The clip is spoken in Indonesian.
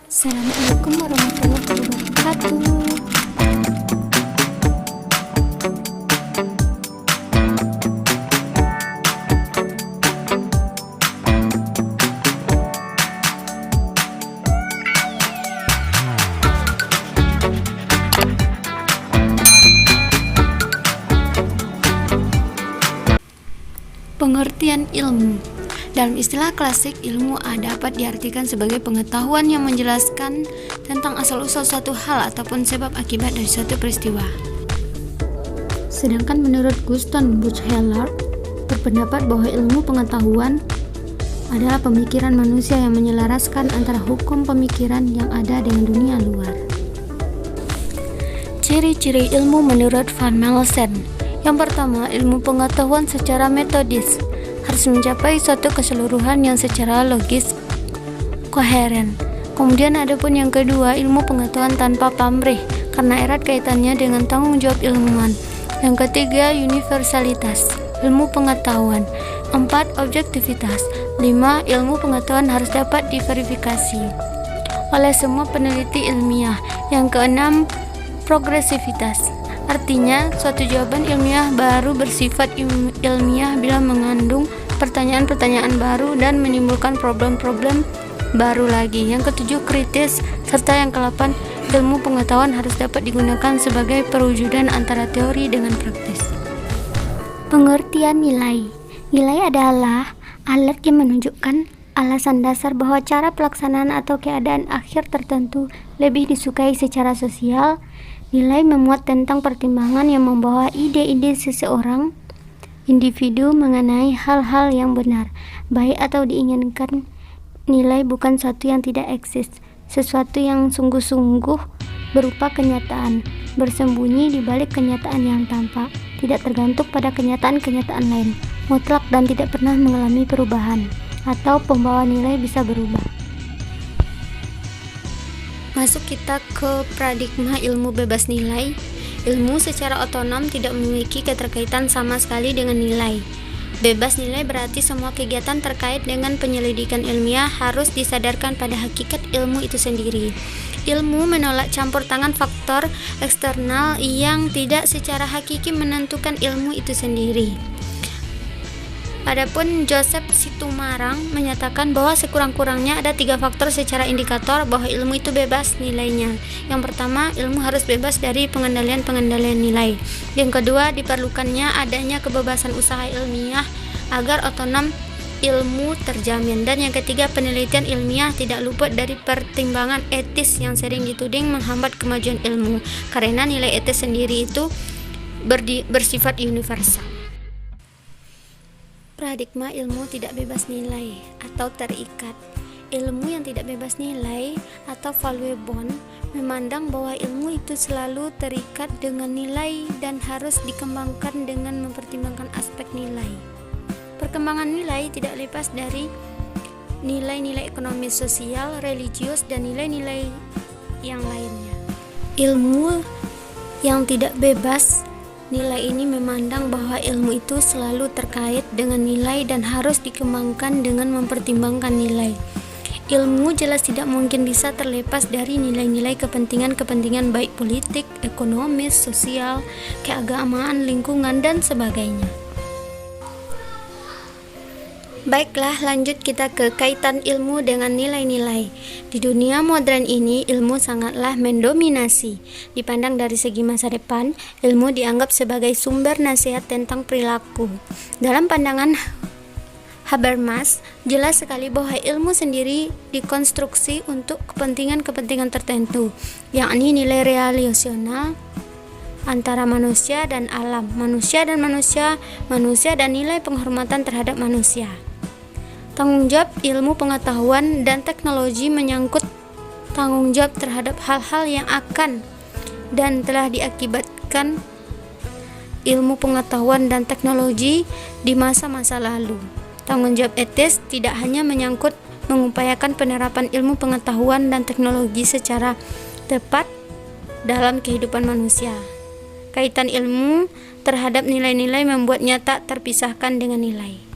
Assalamualaikum warahmatullahi wabarakatuh. Pengertian ilmu. Dalam istilah klasik, ilmu dapat diartikan sebagai pengetahuan yang menjelaskan tentang asal-usul suatu hal ataupun sebab akibat dari suatu peristiwa. Sedangkan menurut Guston Buchheller berpendapat bahwa ilmu pengetahuan adalah pemikiran manusia yang menyelaraskan antara hukum pemikiran yang ada dengan dunia luar. Ciri-ciri ilmu menurut Van Melsen. Yang pertama, ilmu pengetahuan secara metodis harus mencapai suatu keseluruhan yang secara logis koheren. Kemudian ada pun yang kedua, ilmu pengetahuan tanpa pamrih karena erat kaitannya dengan tanggung jawab ilmuwan. Yang ketiga, universalitas ilmu pengetahuan. 4. Objektivitas. 5. Ilmu pengetahuan harus dapat diverifikasi oleh semua peneliti ilmiah. Yang keenam, progresivitas. Artinya, suatu jawaban ilmiah baru bersifat ilmiah bila mengandung pertanyaan-pertanyaan baru dan menimbulkan problem-problem baru lagi. Yang ketujuh, kritis. Serta yang ke-8, ilmu pengetahuan harus dapat digunakan sebagai perwujudan antara teori dengan praktis. Pengertian nilai. Nilai adalah alat yang menunjukkan alasan dasar bahwa cara pelaksanaan atau keadaan akhir tertentu lebih disukai secara sosial. Nilai memuat tentang pertimbangan yang membawa ide-ide seseorang individu mengenai hal-hal yang benar, baik atau diinginkan. Nilai bukan sesuatu yang tidak eksis, sesuatu yang sungguh-sungguh berupa kenyataan, bersembunyi di balik kenyataan yang tampak, tidak tergantung pada kenyataan-kenyataan lain, mutlak dan tidak pernah mengalami perubahan, atau pembawa nilai bisa berubah. Masuk kita ke paradigma ilmu bebas nilai. Ilmu secara otonom tidak memiliki keterkaitan sama sekali dengan nilai. Bebas nilai berarti semua kegiatan terkait dengan penyelidikan ilmiah harus disadarkan pada hakikat ilmu itu sendiri. Ilmu menolak campur tangan faktor eksternal yang tidak secara hakiki menentukan ilmu itu sendiri. Adapun Joseph Situmarang menyatakan bahwa sekurang-kurangnya ada 3 faktor secara indikator bahwa ilmu itu bebas nilainya. Yang pertama, ilmu harus bebas dari pengendalian nilai. Yang kedua, diperlukannya adanya kebebasan usaha ilmiah agar otonom ilmu terjamin. Dan yang ketiga, penelitian ilmiah tidak luput dari pertimbangan etis yang sering dituding menghambat kemajuan ilmu, karena nilai etis sendiri itu bersifat universal. Paradigma ilmu tidak bebas nilai atau terikat. Ilmu yang tidak bebas nilai atau valuable memandang bahwa ilmu itu selalu terikat dengan nilai dan harus dikembangkan dengan mempertimbangkan aspek nilai. Perkembangan nilai tidak lepas dari nilai-nilai ekonomi, sosial, religius, dan nilai-nilai yang lainnya. Ilmu yang tidak bebas nilai ini memandang bahwa ilmu itu selalu terkait dengan nilai dan harus dikembangkan dengan mempertimbangkan nilai. Ilmu jelas tidak mungkin bisa terlepas dari nilai-nilai kepentingan baik politik, ekonomis, sosial, keagamaan, lingkungan, dan sebagainya. Baiklah, lanjut kita ke kaitan ilmu dengan nilai-nilai. Di dunia modern ini, ilmu sangatlah mendominasi. Dipandang dari segi masa depan, ilmu dianggap sebagai sumber nasihat tentang perilaku. Dalam pandangan Habermas, jelas sekali bahwa ilmu sendiri dikonstruksi untuk kepentingan-kepentingan tertentu, yakni nilai relasional antara manusia dan alam, manusia dan manusia, manusia dan nilai penghormatan terhadap manusia. Tanggung jawab ilmu pengetahuan dan teknologi menyangkut tanggung jawab terhadap hal-hal yang akan dan telah diakibatkan ilmu pengetahuan dan teknologi di masa-masa lalu. Tanggung jawab etis tidak hanya menyangkut mengupayakan penerapan ilmu pengetahuan dan teknologi secara tepat dalam kehidupan manusia. Kaitan ilmu terhadap nilai-nilai membuatnya tak terpisahkan dengan nilai.